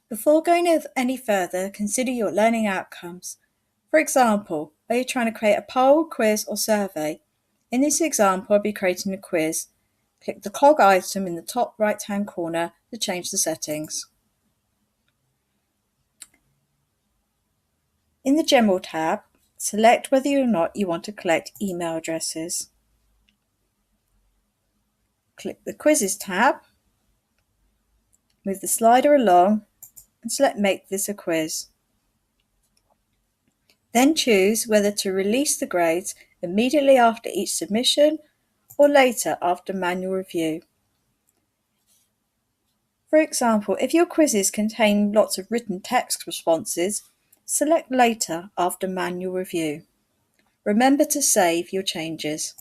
Before going any further, consider your learning outcomes. For example, are you trying to create a poll, quiz, or survey? In this example, I'll be creating a quiz. Click the cog item in the top right-hand corner to change the settings. In the General tab, select whether or not you want to collect email addresses. Click the Quizzes tab, move the slider along and select Make this a quiz. Then choose whether to release the grades immediately after each submission or later after manual review. For example, if your quizzes contain lots of written text responses, select Later after manual review. Remember to save your changes.